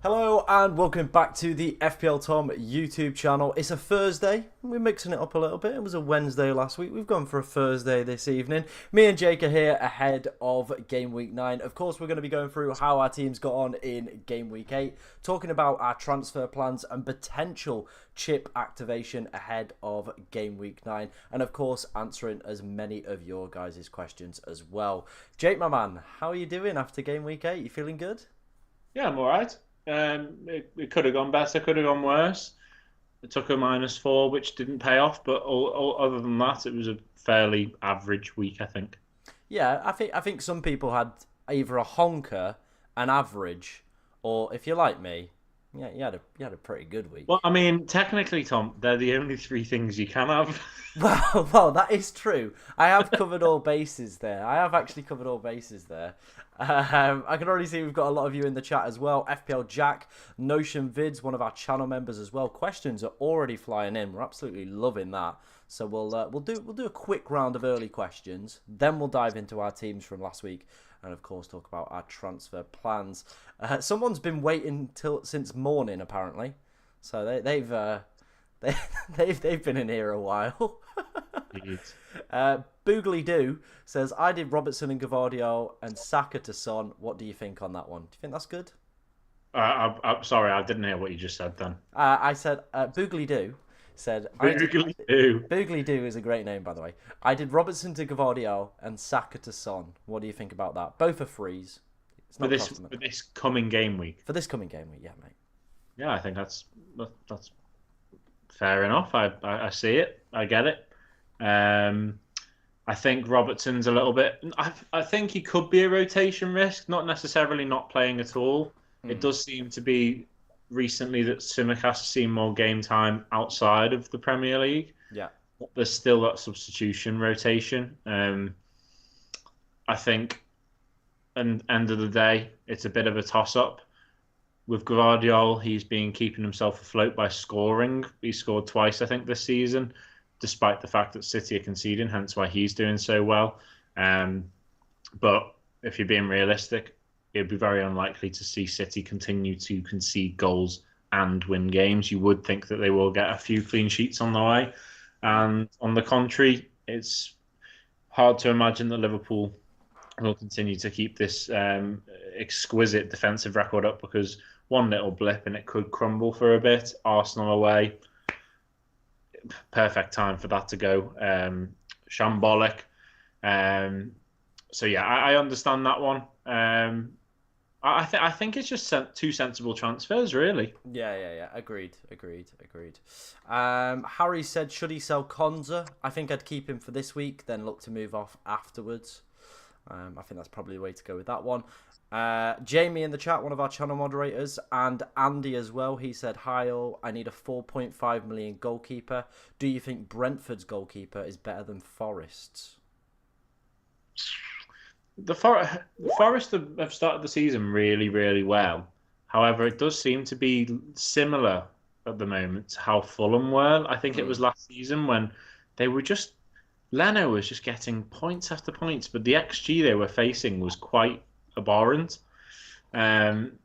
Hello and welcome back to the FPL Tom YouTube channel. It's a Thursday. We're mixing it up a little bit. It was a Wednesday last week. We've gone for a Thursday this evening. Me and Jake are here ahead of Game Week 9. Of course, we're going to be going through how our teams got on in Game Week 8, talking about our transfer plans and potential chip activation ahead of Game Week 9, and of course, answering as many of your guys' questions as well. Jake, my man, how are you doing after Game Week 8? You feeling good? Yeah, I'm all right. It could have gone better, could have gone worse. It took a -4, which didn't pay off, but other than that, it was a fairly average week, I think. Yeah, I think some people had either a honker, an average, or if you're like me, yeah, you had a pretty good Well, week. I mean, technically, Tom, they're the only three things you can have. Well, that is true. I have covered all bases there. I have actually covered all bases there. I can already see we've got a lot of you in the chat as well. FPL Jack, Notion Vids, one of our channel members as well. Questions are already flying in. We're absolutely loving that. So we'll do a quick round of early questions. Then we'll dive into our teams from last week, and of course talk about our transfer plans. Someone's been waiting since morning apparently, so they they've been in here a while. Indeed. Boogly Doo says, I did Robertson and Gavardio and Saka to Son. What do you think on that one? Do you think that's good? I'm sorry, I didn't hear what you just said then. I said, Boogly Doo said, I did. Boogly doo. Boogly Doo is a great name, by the way. I did Robertson to Gavardio and Saka to Son. What do you think about that? Both are frees. It's For not this costing for much. this coming game week. For this coming game week, yeah, mate. Yeah, I think that's fair enough. I see it. I get it. Um, I think Robertson's a little bit. I think he could be a rotation risk, not necessarily not playing at all. It Hmm. does seem to be recently that Simic has seen more game time outside of the Premier League. Yeah. There's still that substitution rotation. I think, and end of the day, it's a bit of a toss up. With Guardiola, he's been keeping himself afloat by scoring. He scored twice, I think, this season, despite the fact that City are conceding, hence why he's doing so well. Um, but if you're being realistic, it'd be very unlikely to see City continue to concede goals and win games. You would think that they will get a few clean sheets on the way. And on the contrary, it's hard to imagine that Liverpool will continue to keep this exquisite defensive record up because one little blip and it could crumble for a bit. Arsenal away, perfect time for that to go. Shambolic. So yeah, I understand that one. I think it's just two sensible transfers, really. Yeah. Agreed. Harry said, should he sell Konza? I think I'd keep him for this week, then look to move off afterwards. I think that's probably the way to go with that one. Jamie in the chat, one of our channel moderators, and Andy as well. He said, hi all, I need a 4.5 million goalkeeper. Do you think Brentford's goalkeeper is better than Forest's? The Forest have started the season really, really well. However, it does seem to be similar at the moment to how Fulham were. I think it Hmm. was last season when they were just Leno was just getting points after points, but the XG they were facing was quite abhorrent. Um,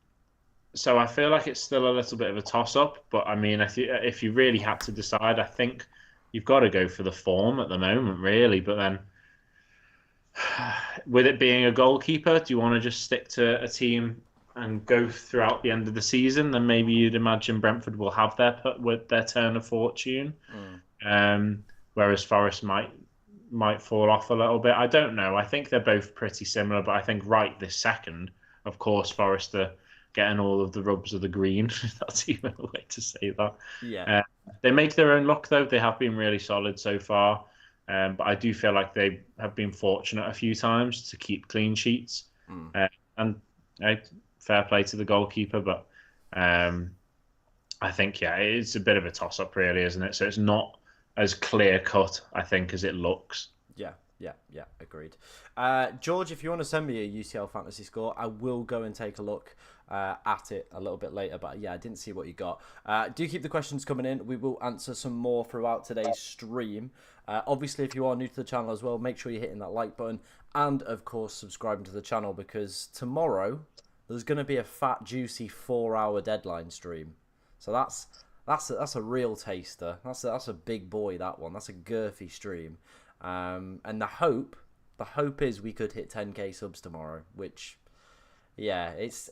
so I feel like it's still a little bit of a toss up. But I mean, if you really had to decide, I think you've got to go for the form at the moment, really. But then with it being a goalkeeper, do you want to just stick to a team and go throughout the end of the season? Then maybe you'd imagine Brentford will have their turn of fortune, Hmm. um, whereas Forest might fall off a little bit. I don't know. I think they're both pretty similar, but I think right this second, of course, Forest are getting all of the rubs of the green. If that's even a way to say that. Yeah. Uh, they make their own luck, though. They have been really solid so far. But I do feel like they have been fortunate a few times to keep clean sheets. Hmm. And fair play to the goalkeeper, but um, I think, yeah, it's a bit of a toss up, really, isn't it? So it's not as clear cut, I think, as it looks. Yeah, agreed. George, if you want to send me a UCL fantasy score, I will go and take a look at it a little bit later. But yeah, I didn't see what you got. Do keep the questions coming in. We will answer some more throughout today's stream. Obviously, if you are new to the channel as well, make sure you're hitting that like button and, of course, subscribing to the channel because tomorrow there's going to be a fat, juicy 4-hour deadline stream. So that's a real taster. That's a big boy, that one. That's a girthy stream. And the hope is we could hit 10k subs tomorrow, which, yeah, it's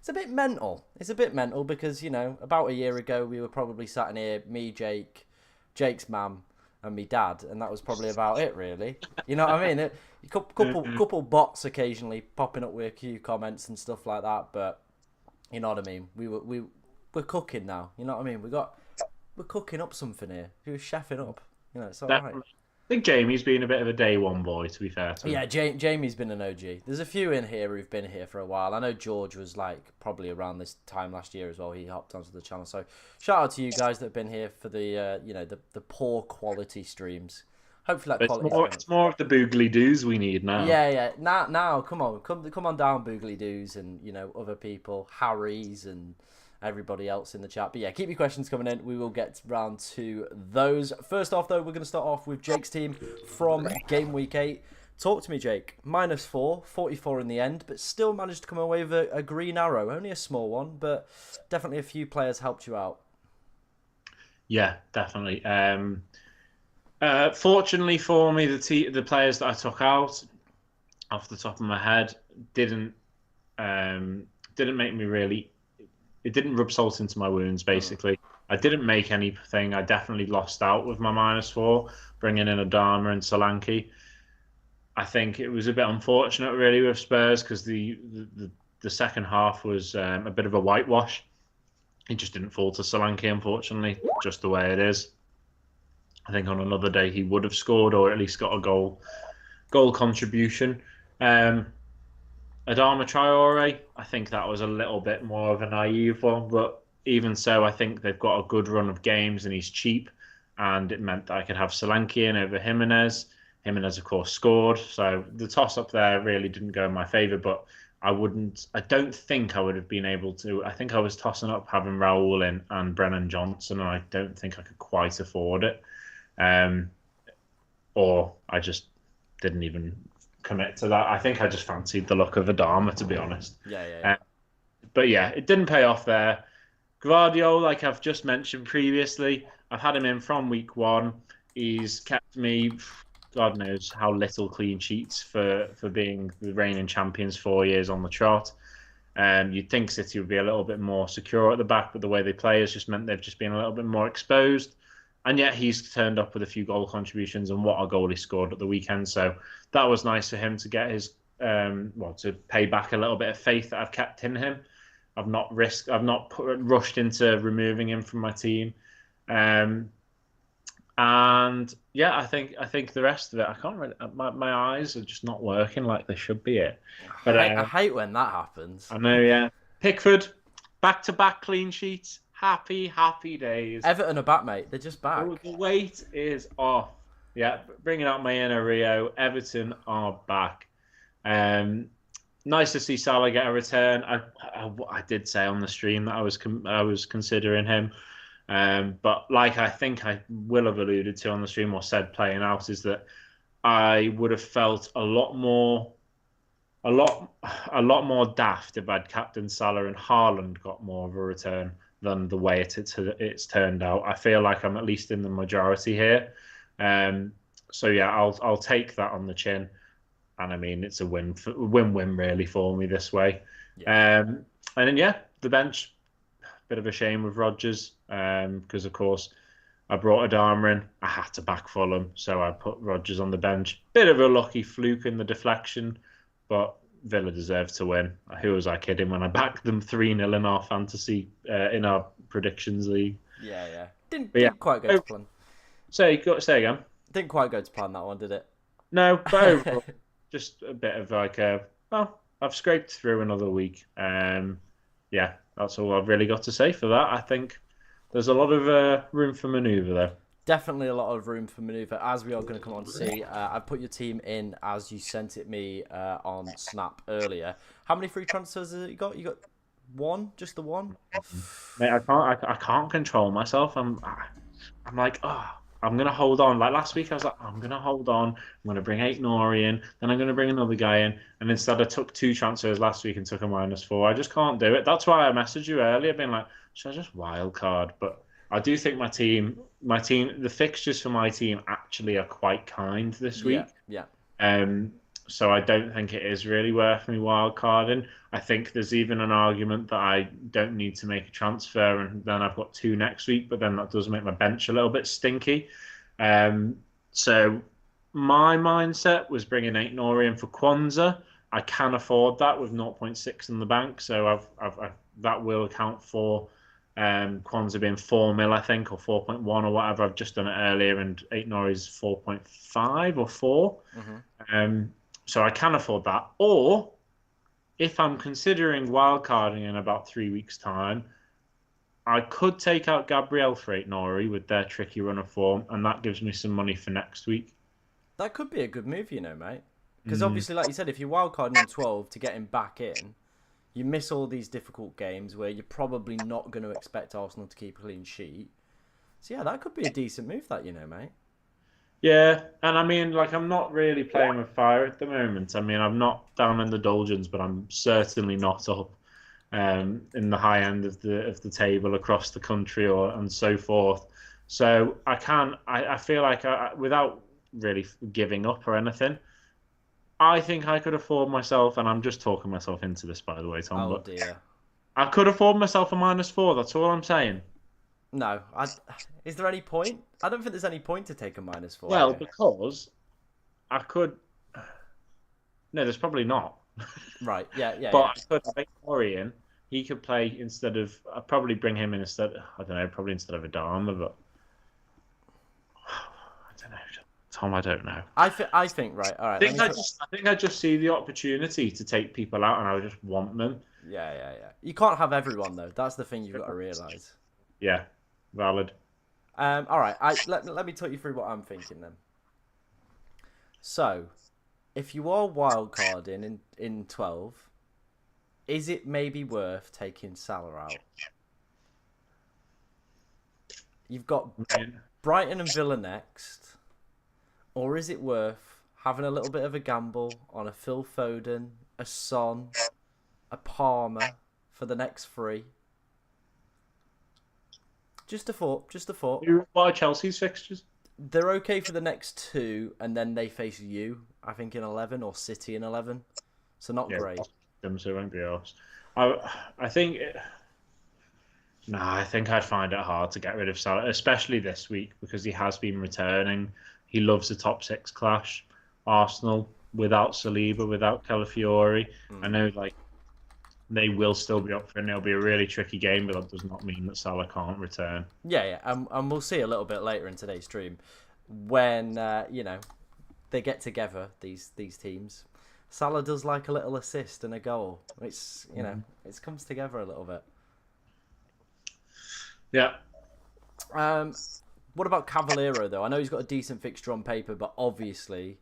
a bit mental. It's a bit mental because, you know, about a year ago we were probably sat in here, me, Jake's mum, and me dad, and that was probably about it, really. You know what I mean? Couple bots occasionally popping up with a few comments and stuff like that, but you know what I mean. We're cooking now. You know what I mean? We're cooking up something here. We're chefing up. You know, it's all right. I think Jamie's been a bit of a day one boy, to be fair to him. Yeah, Jamie's been an OG. There's a few in here who've been here for a while. I know George was like probably around this time last year as well. He hopped onto the channel. So shout out to you guys that have been here for the the poor quality streams. Hopefully that quality. It's more of the boogly doos we need now. Yeah. Now, come on down, boogly doos, and you know other people, Harry's and everybody else in the chat. But yeah, keep your questions coming in. We will get round to those. First off, though, we're going to start off with Jake's team from Game Week 8. Talk to me, Jake. -4, 44 in the end, but still managed to come away with a green arrow. Only a small one, but definitely a few players helped you out. Yeah, definitely. Fortunately for me, the players that I took out, off the top of my head, didn't make me really. It didn't rub salt into my wounds, basically. I didn't make anything. I definitely lost out with my -4, bringing in Adama and Solanke. I think it was a bit unfortunate, really, with Spurs, because the second half was a bit of a whitewash. He just didn't fall to Solanke, unfortunately, just the way it is. I think on another day he would have scored, or at least got a goal contribution. Adama Traore, I think that was a little bit more of a naive one, but even so, I think they've got a good run of games and he's cheap, and it meant that I could have Solanke in over Jimenez. Jimenez, of course, scored, so the toss-up there really didn't go in my favour, but I don't think I would have been able to. I think I was tossing up having Raul in and Brennan Johnson, and I don't think I could quite afford it. Or I just didn't even commit to that. I think I just fancied the look of Adama, to be honest. Yeah. But yeah, it didn't pay off there. Gvardiol, like I've just mentioned previously, I've had him in from week 1. He's kept me, God knows how little clean sheets for being the reigning champions 4 years on the trot. You'd think City would be a little bit more secure at the back, but the way they play has just meant they've just been a little bit more exposed. And yet he's turned up with a few goal contributions, and what a goal he scored at the weekend. So that was nice for him to get his, to pay back a little bit of faith that I've kept in him. I've not rushed into removing him from my team. And yeah, I think the rest of it, I can't really, my eyes are just not working like they should be. But I hate when that happens. I know, yeah. Pickford, back-to-back clean sheets. Happy days. Everton are back, mate. They're just back. Oh, the weight is off. Yeah, bringing out my inner Rio. Everton are back. Nice to see Salah get a return. I did say on the stream that I was considering him. But like I think I will have alluded to on the stream or said playing out is that I would have felt a lot more daft if I'd captain Salah and Haaland got more of a return than the way it's turned out. I feel like I'm at least in the majority here. So yeah, I'll take that on the chin. And I mean, it's a win-win really for me this way. Yeah. And then yeah, the bench, bit of a shame with Rodgers because of course I brought Adama in. I had to back Fulham, so I put Rodgers on the bench. Bit of a lucky fluke in the deflection, but Villa deserved to win. Who was I kidding when I backed them 3-0 in our fantasy in our predictions league? Yeah. Didn't quite go to plan. Say again. Didn't quite go to plan that one, did it? No, but overall, just a bit of like I've scraped through another week. Yeah, that's all I've really got to say for that. I think there's a lot of room for manoeuvre there. Definitely a lot of room for manoeuvre, as we are going to come on to see. I put your team in as you sent it me on Snap earlier. How many free transfers have you got? You got one? Just the one? Mate, I can't control myself. I'm like, I'm gonna hold on. Like last week, I was like, I'm gonna hold on. I'm gonna bring eight Nori in, then I'm gonna bring another guy in, and instead I took two transfers last week and took a -4. I just can't do it. That's why I messaged you earlier, being like, should I just wild card? But I do think the fixtures for my team actually are quite kind this Yeah, week. yeah. Um, so I don't think it is really worth me wild carding. I think there's even an argument that I don't need to make a transfer, and then I've got two next week. But then that does make my bench a little bit stinky. Um, so my mindset was bringing eight Nori in for Kwanzaa. I can afford that with zero point 0.6 in the bank, so that will account for Kwanzaa being 4 mil, I think, or 4.1 or whatever. I've just done it earlier, and eight Nori is 4.5 or 4. Mm-hmm. So I can afford that. Or if I'm considering wildcarding in about 3 weeks' time, I could take out Gabriel for eight Nori with their tricky run of form, and that gives me some money for next week. That could be a good move, mate. Because Mm. obviously, like you said, if you're wildcarding in 12 to get him back in, you miss all these difficult games where you're probably not going to expect Arsenal to keep a clean sheet. So yeah, that could be a decent move, that mate. Yeah, and I mean, like, I'm not really playing with fire at the moment. I mean, I'm not down in the doldrums, but I'm certainly not up in the high end of the table across the country or and so forth. So I feel like without really giving up or anything, I think I could afford myself, and I'm just talking myself into this, by the way, Tom, Oh but dear. I could afford myself a -4. That's all I'm saying. No, is there any point? I don't think there's any point to take a -4 Well, here. because I could. No, there's probably not. Right, yeah, yeah, But yeah. I could make Murray in. He could play instead of. I'd probably bring him in instead. I don't know. Probably instead of Adama, but I don't know. Tom, I don't know. I think right. All right, let me I think I just see the opportunity to take people out, and I just want them. Yeah, yeah, yeah. You can't have everyone though. That's the thing you've got to realize. Yeah, valid. All right. Let me talk you through what I'm thinking then. So, if you are wildcarding in 12, is it maybe worth taking Salah out? You've got Brighton and Villa next, or is it worth having a little bit of a gamble on a Phil Foden, a Son, a Palmer for the next three? Just a thought. Just a thought. What are Chelsea's fixtures? They're okay for the next two, and then they face you, I think, in 11, or City in 11. So not Yeah, great. them, so it won't be us. I think. No, I think I'd find it hard to get rid of Salah, especially this week because he has been returning. He loves the top six clash. Arsenal without Saliba, without Calafiori. I know, like, they will still be up for it, and it'll be a really tricky game, but that does not mean that Salah can't return. Yeah, yeah, and we'll see a little bit later in today's stream when they get together. These teams, Salah does like a little assist and a goal. It's it comes together a little bit. Yeah. What about Cavallero though? I know he's got a decent fixture on paper, but obviously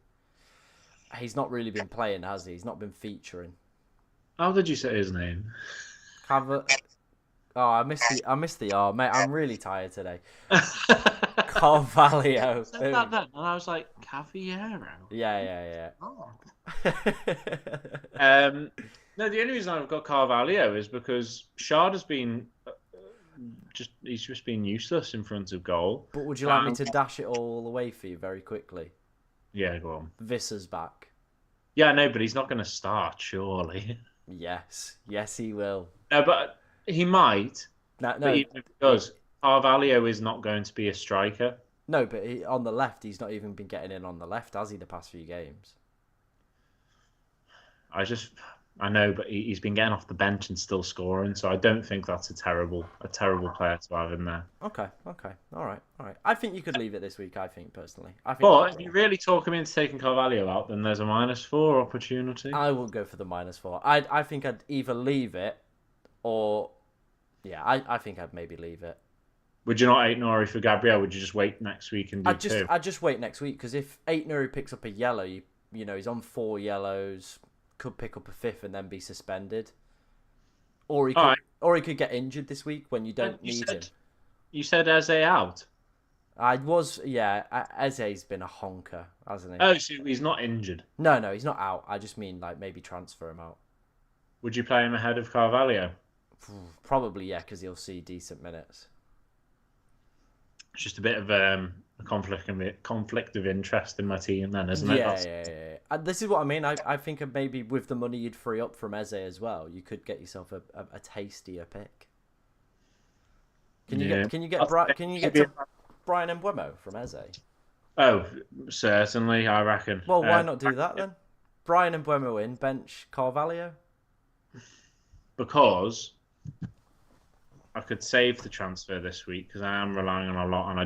he's not really been playing, has he? He's not been featuring. How did you say his name? Oh, I missed the R, mate. I'm really tired today. Carvalho. Said that then, and I was like, Cavallero. Yeah. Oh. No, the only reason I've got Carvalho is because Shard has been he's just been useless in front of goal. But would you like me to dash it all away for you very quickly? Yeah, go on. Visser's back. Yeah, no, but he's not going to start, surely. Yes, he will. No, but he might. No, But even if he does, Carvalho is not going to be a striker. No, but on the left, he's not even been getting in on the left, has he? The past few games. I know, but he's been getting off the bench and still scoring, so I don't think that's a terrible player to have in there. Okay, all right. I think you could leave it this week. I think personally. But if you really talk him into taking Carvalho out, then there's a -4 opportunity. I will go for the -4. I think I'd either leave it, or I think I'd maybe leave it. Would you not 8 Nori for Gabriel? Would you just wait next week and do two? I'd just wait next week because if 8 Nuri picks up a yellow, you know he's on 4 yellows. Could pick up a 5th and then be suspended, or he could get injured this week when you don't need him. You said Eze out. Eze's been a honker, hasn't he? Oh, so he's not injured. No, he's not out. I just mean like maybe transfer him out. Would you play him ahead of Carvalho? Probably, yeah, because he'll see decent minutes. It's just a bit of a conflict of interest in my team, then, isn't it? Yeah. This is what I mean. I think of maybe with the money you'd free up from Eze as well, you could get yourself a tastier pick. Can you get Brian Mbuemo from Eze? Oh, certainly, I reckon. Well, why not do that then? Brian Mbuemo in, bench Carvalho. Because I could save the transfer this week because I am relying on a lot, and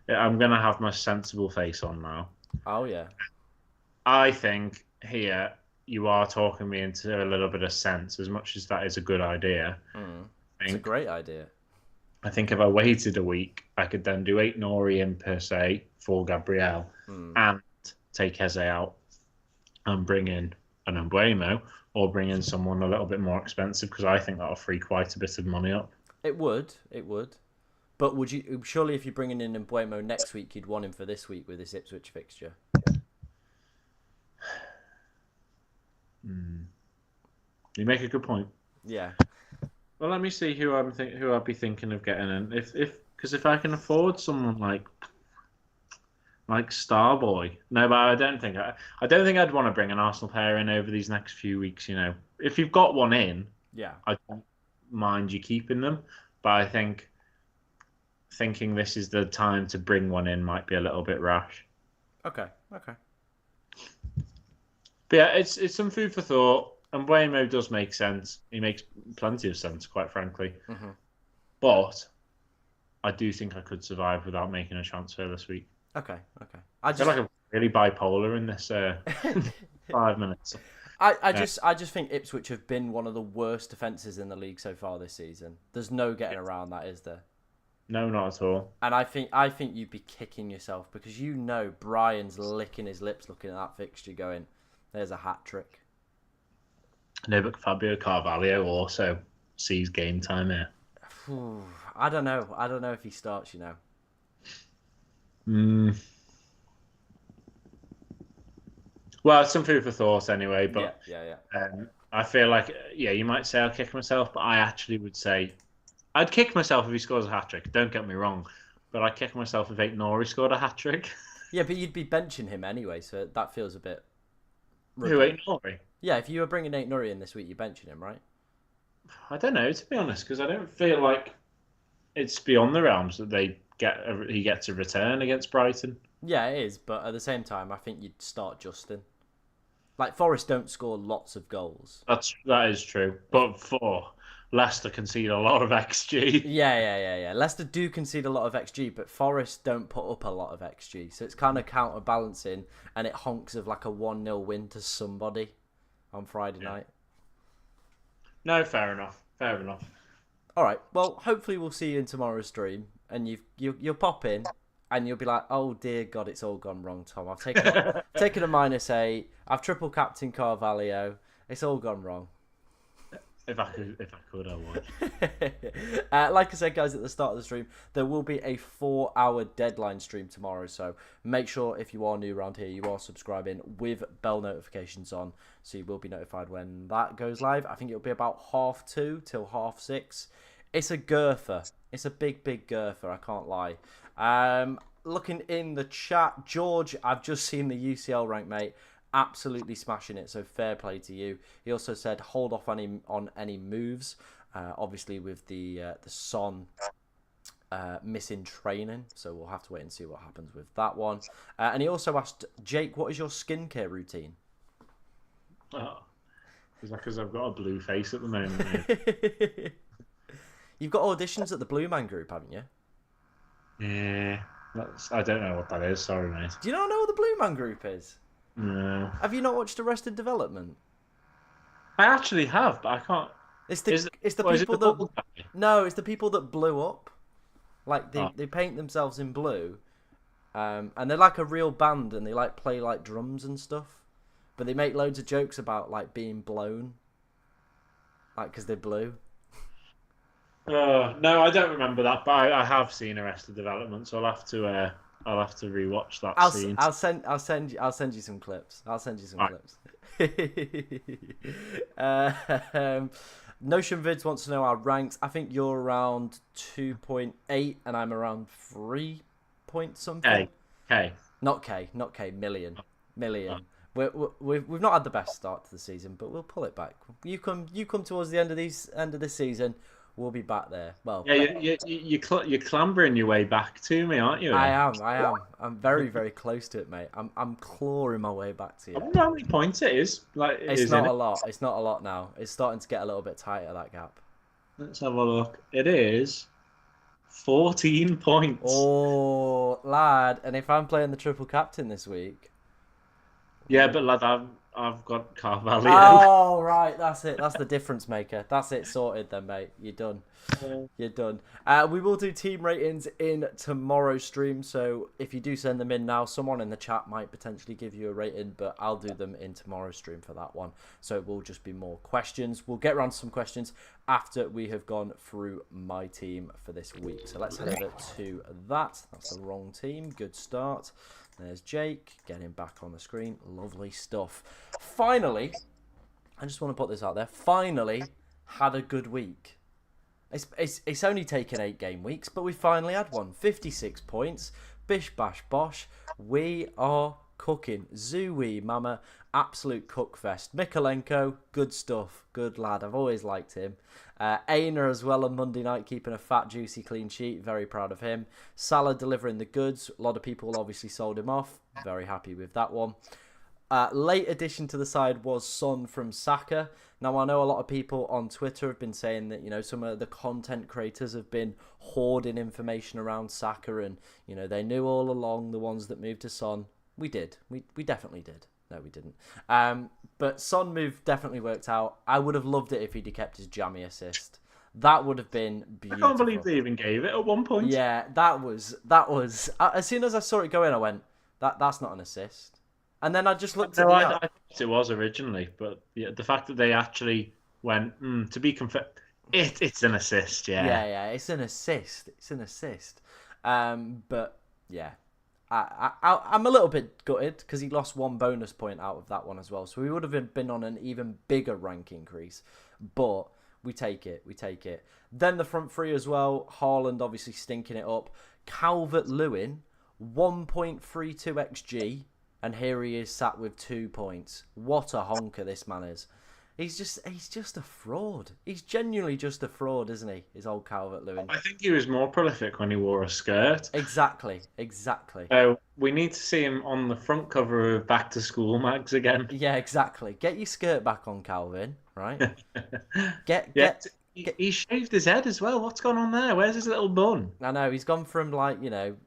I'm going to have my sensible face on now. Oh yeah. I think here you are talking me into a little bit of sense, as much as that is a good idea. It's a great idea. I think if I waited a week, I could then do 8 Nori in per se for Gabriel and take Eze out and bring in an Mbuemo or bring in someone a little bit more expensive because I think that'll free quite a bit of money up. It would. But would you surely if you're bringing in Mbuemo next week, you'd want him for this week with this Ipswich fixture? You make a good point. Yeah. Well, let me see who I'd be thinking of getting in. Because if I can afford someone like Starboy, no, but I don't think I'd want to bring an Arsenal player in over these next few weeks. You know, if you've got one in, yeah, I don't mind you keeping them, but I think thinking this is the time to bring one in might be a little bit rash. Okay. But yeah, it's some food for thought. And Waymo does make sense. He makes plenty of sense, quite frankly. But I do think I could survive without making a transfer this week. Okay. I feel like I'm really bipolar in this 5 minutes. I just think Ipswich have been one of the worst defences in the league so far this season. There's no getting around that, is there? No, not at all. And I think you'd be kicking yourself because you know Brian's licking his lips looking at that fixture going, there's a hat trick. No, but Fabio Carvalho also sees game time here. I don't know if he starts, you know. Well, it's some food for thought anyway. But yeah. I feel like, you might say I'll kick myself, but I actually would say I'd kick myself if he scores a hat trick. Don't get me wrong, but I'd kick myself if Ait Nori scored a hat trick. Yeah, but you'd be benching him anyway, so that feels a bit. Who, Ait Nori? Yeah, if you were bringing Ait Nori in this week, you're benching him, right? I don't know, to be honest, because I don't feel like it's beyond the realms that he gets a return against Brighton. Yeah, it is, but at the same time, I think you'd start Justin. Like, Forest don't score lots of goals. That is true, but Leicester concede a lot of XG. Yeah. Leicester do concede a lot of XG, but Forest don't put up a lot of XG, so it's kind of counterbalancing, and it honks of like a 1-0 win to somebody on Friday night. No, fair enough. All right. Well, hopefully we'll see you in tomorrow's stream, and you'll pop in, and you'll be like, "Oh dear God, it's all gone wrong, Tom. I've taken a -8. I've triple captain Carvalho. It's all gone wrong." If I could, I would. Like I said, guys, at the start of the stream, there will be a 4-hour deadline stream tomorrow. So make sure if you are new around here, you are subscribing with bell notifications on, so you will be notified when that goes live. I think it'll be about 2:30 till 6:30. It's a girther. It's a big girther. I can't lie. Looking in the chat, George, I've just seen the UCL rank, mate. Absolutely smashing it, so fair play to you. He also said hold off on any moves, obviously with the Son missing training, so we'll have to wait and see what happens with that one. And he also asked, Jake, what is your skincare routine? Oh, is that because I've got a blue face at the moment? You've got auditions at the Blue Man Group, haven't you? Yeah, I don't know what that is, sorry mate. Do you not know what the Blue Man Group is? No. Have you not watched Arrested Development? I actually have, but I can't. It's the people that blew up. Like they paint themselves in blue, and they're like a real band, and they like play like drums and stuff. But they make loads of jokes about like being blown, like because they're blue. No, I don't remember that, but I have seen Arrested Development, so I'll have to rewatch that scene. I'll send you some clips. I'll send you some Right. clips. um, Notion Vids wants to know our ranks. I think you're around 2.8 and I'm around 3 point something. Okay. Okay. Not K, million. We've not had the best start to the season, but we'll pull it back. You come towards the end of this season, we'll be back there. Well, Yeah, you're clambering your way back to me, aren't you? Here? I am. I'm very, very close to it, mate. I'm clawing my way back to I you. wonder how many points it is. Like, It's is in not a it? lot. It's not a lot now. It's starting to get a little bit tighter, that gap. Let's have a look. It is 14 points. Oh, lad. And if I'm playing the triple captain this week. Yeah, but lad, I've got Carvalho. Oh, right. That's it. That's the difference maker. That's it. Sorted then, mate. You're done. You're done. We will do team ratings in tomorrow's stream. So if you do send them in now, someone in the chat might potentially give you a rating, but I'll do them in tomorrow's stream for that one. So it will just be more questions. We'll get around to some questions after we have gone through my team for this week. So let's head over to that. That's the wrong team. Good start. There's Jake getting back on the screen. Lovely stuff. Finally, I just want to put this out there. Finally had a good week. It's only taken 8 game weeks, but we finally had one. 56 points. Bish bash bosh. We are cooking. Zooey mama. Absolute cookfest. Mikolenko, good stuff. Good lad. I've always liked him. Aina as well on Monday night, keeping a fat, juicy, clean sheet. Very proud of him. Salah delivering the goods. A lot of people obviously sold him off. Very happy with that one. Late addition to the side was Son from Saka. Now, I know a lot of people on Twitter have been saying that, some of the content creators have been hoarding information around Saka and, they knew all along, the ones that moved to Son. We did. We definitely did. No, we didn't. But Son move definitely worked out. I would have loved it if he'd kept his jammy assist. That would have been I beautiful. can't believe they even gave it at one point. Yeah, that was. As soon as I saw it go in, I went, that's not an assist. And then I just looked at No, the I app. thought it was originally, but the fact that they actually went to be it's an assist, yeah. Yeah, it's an assist. It's an assist. But yeah, I'm a little bit gutted because he lost 1 bonus point out of that one as well. So we would have been on an even bigger rank increase. But we take it. We take it. Then the front three as well. Haaland obviously stinking it up. Calvert-Lewin, 1.32 XG. And here he is sat with 2 points. What a honker this man is. He's just a fraud. He's genuinely just a fraud, isn't he? His old Calvert-Lewin. I think he was more prolific when he wore a skirt. Exactly. So we need to see him on the front cover of Back to School mags again. Yeah, exactly. Get your skirt back on, Calvin. Right? Get Yeah, get. he shaved his head as well. What's gone on there? Where's his little bun? I know he's gone from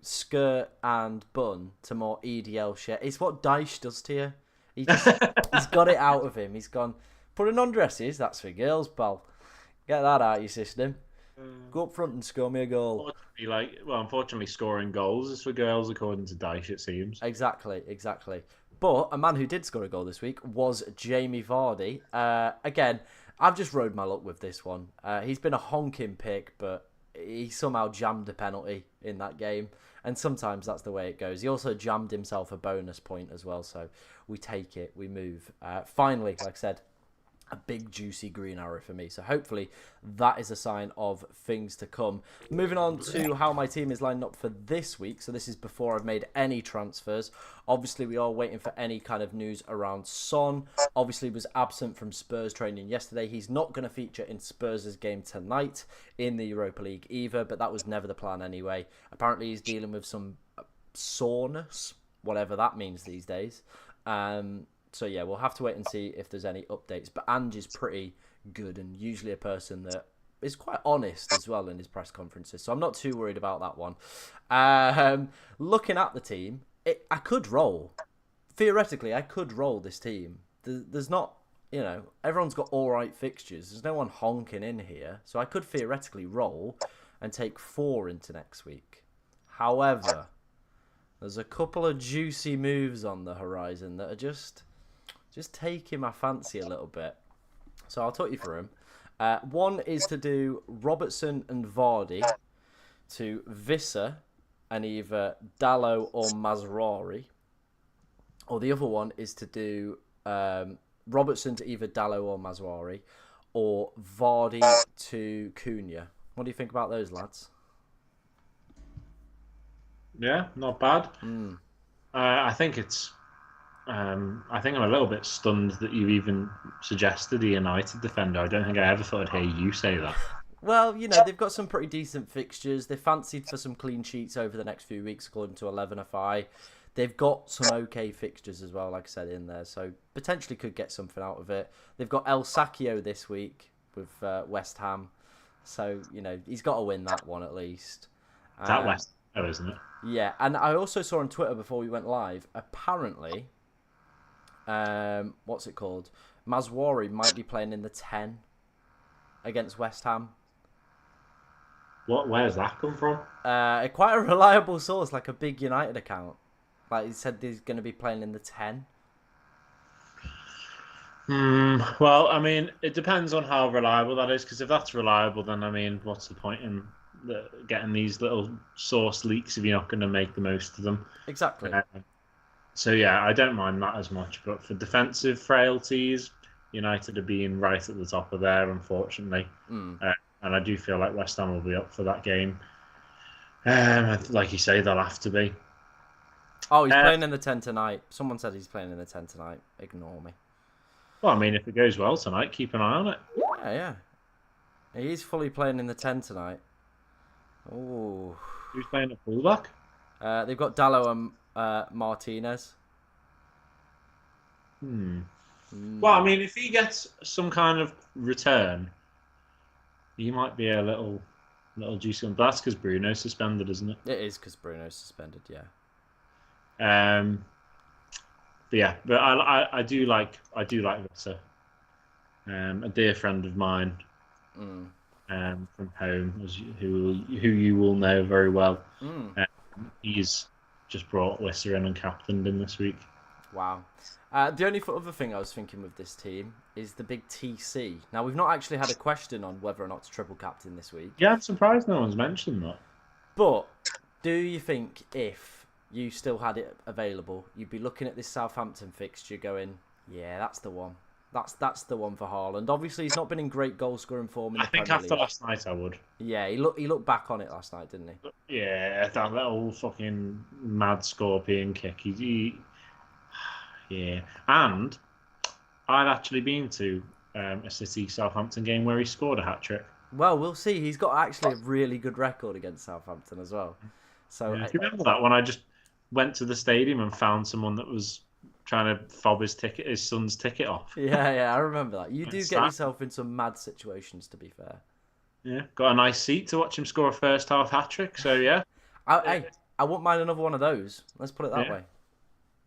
skirt and bun to more EDL shit. It's what Daesh does to you. He's got it out of him. He's gone putting on dresses. That's for girls, pal. Get that out of your system. Go up front and score me a goal. Unfortunately, scoring goals is for girls, according to Daesh, it seems. Exactly. But a man who did score a goal this week was Jamie Vardy. Again, I've just rode my luck with this one. He's been a honking pick, but he somehow jammed a penalty in that game. And sometimes that's the way it goes. He also jammed himself a bonus point as well. So we take it, we move. Finally, like I said, a big juicy green arrow for me. So hopefully that is a sign of things to come. Moving on to how my team is lined up for this week. So this is before I've made any transfers. Obviously we are waiting for any kind of news around Son. Obviously was absent from Spurs training yesterday. He's not going to feature in Spurs' game tonight in the Europa League either, but that was never the plan anyway. Apparently he's dealing with some soreness, whatever that means these days. So yeah, we'll have to wait and see if there's any updates. But Ange is pretty good and usually a person that is quite honest as well in his press conferences. So I'm not too worried about that one. Looking at the team, I could roll. Theoretically, I could roll this team. There's not, everyone's got all right fixtures. There's no one honking in here. So I could theoretically roll and take 4 into next week. However, there's a couple of juicy moves on the horizon that are just taking my fancy a little bit. So I'll talk you through them. One is to do Robertson and Vardy to Visser and either Dallo or Mazraoui. Or the other one is to do Robertson to either Dallo or Mazraoui, or Vardy to Cunha. What do you think about those, lads? Yeah, not bad. Mm. I think it's. I think I'm a little bit stunned that you even suggested a United defender. I don't think I ever thought I'd hear you say that. Well, you know, they've got some pretty decent fixtures. They're fancied for some clean sheets over the next few weeks, according to 11FI. They've got some okay fixtures as well, like I said, in there. So potentially could get something out of it. They've got El Sacchio this week with West Ham. So, you know, he's got to win that one at least. That West Ham, isn't it? Yeah, and I also saw on Twitter before we went live, apparently, what's it called? Mazraoui might be playing in the 10 against West Ham. Where's that come from? Quite a reliable source, like a big United account. Like he said, he's going to be playing in the 10. Well, I mean, it depends on how reliable that is. Because if that's reliable, then I mean, what's the point in getting these little source leaks if you're not going to make the most of them? Exactly. So yeah, I don't mind that as much. But for defensive frailties, United are being right at the top of there, unfortunately. And I do feel like West Ham will be up for that game. Like you say, they'll have to be. Oh, he's playing in the 10 tonight. Someone said he's playing in the 10 tonight. Ignore me. Well, I mean, if it goes well tonight, keep an eye on it. Yeah. He's fully playing in the 10 tonight. Oh. Who's playing at fullback? They've got Dallo and Martinez. Well, I mean, if he gets some kind of return, he might be a little juicy one. But that's because Bruno's suspended, isn't it? It is because Bruno's suspended, yeah. But I do like Visser. A dear friend of mine, from home, who you will know very well. He's just brought Visser in and captained him this week. Wow. The only other thing I was thinking with this team is the big TC. Now, we've not actually had a question on whether or not to triple captain this week. Yeah, I'm surprised no one's mentioned that. But do you think if you still had it available, you'd be looking at this Southampton fixture going, yeah, that's the one. That's the one for Haaland. Obviously, he's not been in great goal-scoring form in the Premier League. I think after last night, I would. Yeah, he looked back on it last night, didn't he? Yeah, that little fucking mad scorpion kick. Yeah. And I'd actually been to a City Southampton game where he scored a hat-trick. Well, we'll see. He's got actually a really good record against Southampton as well. So, do you remember that when I just went to the stadium and found someone that was trying to fob his son's ticket off? Yeah, I remember that. You do get yourself in some mad situations, to be fair. Yeah, got a nice seat to watch him score a first half hat-trick, so yeah. I wouldn't mind another one of those. Let's put it that way.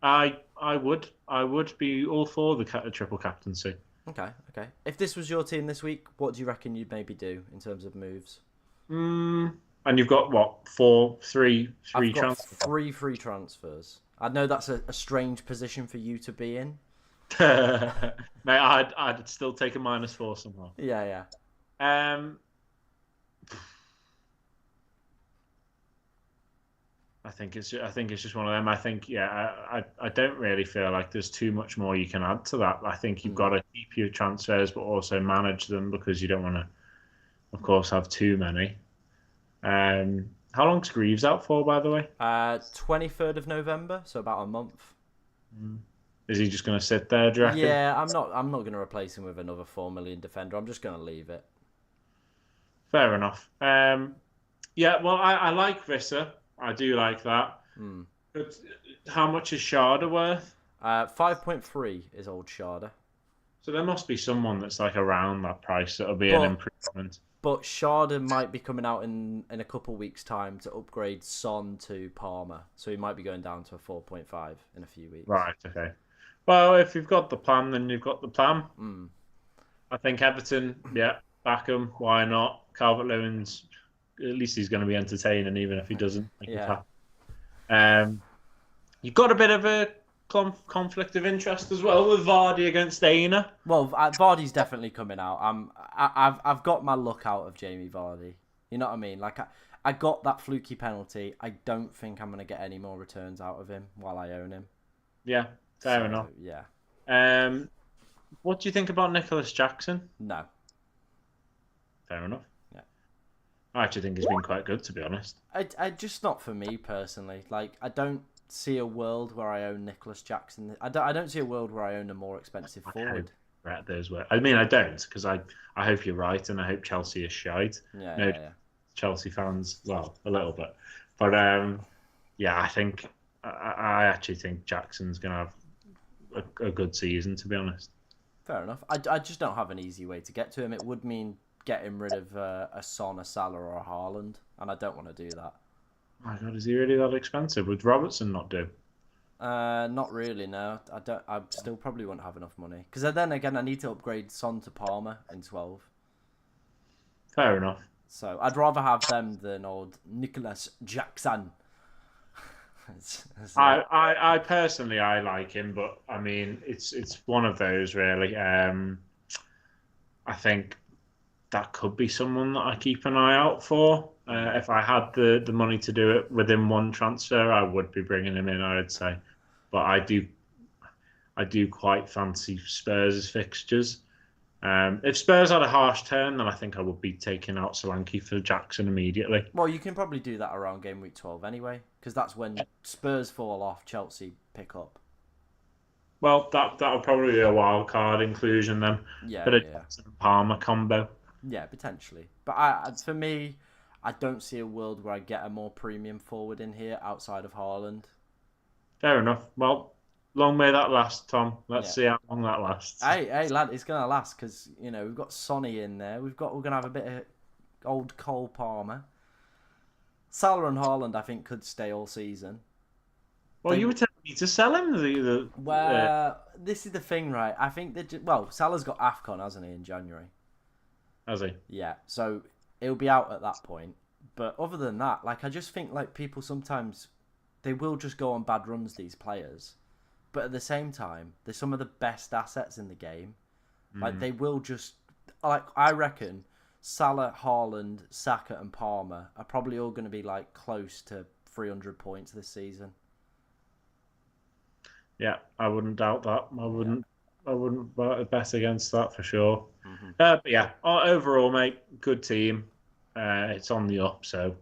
I would be all for the triple captaincy. Okay. If this was your team this week, what do you reckon you'd maybe do in terms of moves? And you've got what, three transfers? 3 free transfers. I know that's a strange position for you to be in. Mate, I'd still take a -4 somehow. Yeah. I think it's just one of them. I think I don't really feel like there's too much more you can add to that. I think you've got to keep your transfers, but also manage them because you don't want to, of course, have too many. How long's Greaves out for, by the way? 23rd of November, so about a month. Is he just going to sit there, do you reckon? Yeah, I'm not going to replace him with another 4 million defender. I'm just going to leave it. Fair enough. Well, I like Visser. I do like that. But how much is Sharda worth? 5.3 is old Sharda. So there must be someone that's like around that price that'll be an improvement. But Sharda might be coming out in a couple of weeks' time to upgrade Son to Palmer. So he might be going down to a 4.5 in a few weeks. Right, okay. Well, if you've got the plan, then you've got the plan. I think Everton, back him. Why not? Calvert-Lewin's, at least he's going to be entertaining, even if he doesn't. You've got a bit of a conflict of interest as well with Vardy against Aina. Well, Vardy's definitely coming out. I've got my look out of Jamie Vardy. You know what I mean? Like I got that fluky penalty. I don't think I'm gonna get any more returns out of him while I own him. Yeah, fair So enough. yeah, What do you think about Nicholas Jackson? no, Fair enough. yeah. I actually think he's been quite good, to be honest. I just not for me personally. Like I don't see a world where I own Nicholas Jackson. I don't see a world where I own a more expensive I forward. hope Brett those were. I mean, I don't because I hope you're right, and I hope Chelsea is shite. Yeah, No, yeah. Chelsea fans, well, a little bit, but yeah, I actually think Jackson's gonna have a good season, to be honest. Fair enough. I just don't have an easy way to get to him. It would mean getting rid of a Son, a Salah, or a Haaland, and I don't want to do that. My God, is he really that expensive? Would Robertson not do? Not really. No, I don't. I still probably wouldn't have enough money because then again, I need to upgrade Son to Palmer in 12. Fair enough. So I'd rather have them than old Nicholas Jackson. I personally I like him, but I mean it's one of those really. I think that could be someone that I keep an eye out for. If I had the money to do it within one transfer, I would be bringing him in. I would say, but I do quite fancy Spurs' fixtures. If Spurs had a harsh turn, then I think I would be taking out Solanke for Jackson immediately. Well, you can probably do that around game week 12 anyway, because that's when Spurs fall off, Chelsea pick up. Well, that would probably be a wild card inclusion then. Yeah, Bit of yeah, Jackson and Palmer combo. yeah, potentially. But for me, I don't see a world where I get a more premium forward in here outside of Haaland. Fair enough. Well, long may that last, Tom. Let's Yeah. see how long that lasts. Hey, lad, it's gonna last because we've got Sonny in there. We're gonna have a bit of old Cole Palmer. Salah and Haaland, I think, could stay all season. Well, you were telling me to sell him. Well, this is the thing, right? I think that Salah's got AFCON, hasn't he, in January? Has he? Yeah, so it'll be out at that point. But other than that, like I just think like people sometimes they will just go on bad runs, these players. But at the same time, they're some of the best assets in the game. Like they will just like I reckon Salah, Haaland, Saka and Palmer are probably all going to be like close to 300 points this season. Yeah, I wouldn't doubt that. I wouldn't bet against that for sure. Mm-hmm. But yeah, overall, mate, good team. It's on the up, so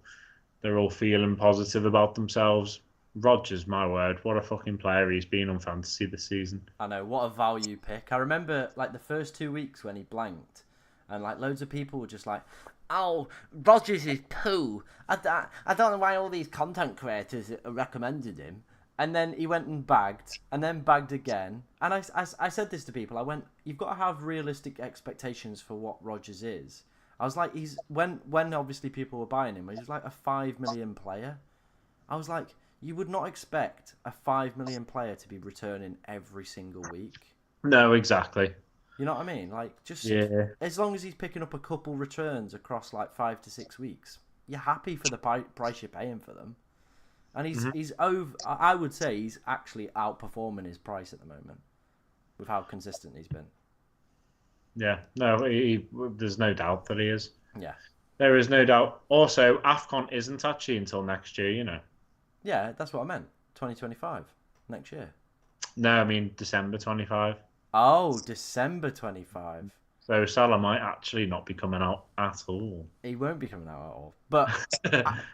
they're all feeling positive about themselves. Rodgers, my word, what a fucking player he's been on fantasy this season. I know, what a value pick. I remember like the first 2 weeks when he blanked, and like loads of people were just like, "Oh, Rodgers is poo. I don't know why all these content creators recommended him." And then he went and bagged, and then bagged again. And I said this to people. I went, "You've got to have realistic expectations for what Rodgers is." I was like, he's when obviously people were buying him, he's like a 5 million player. I was like, you would not expect a 5 million player to be returning every single week. No, exactly. You know what I mean? Like, just as long as he's picking up a couple returns across like 5 to 6 weeks, you're happy for the price you're paying for them. And he's over. I would say he's actually outperforming his price at the moment with how consistent he's been. Yeah, no, there's no doubt that he is. Yeah. There is no doubt. Also, AFCON isn't actually until next year, you know. Yeah, that's what I meant. 2025, next year. No, I mean December 25. Oh, December 25. So Salah might actually not be coming out at all. He won't be coming out at all. But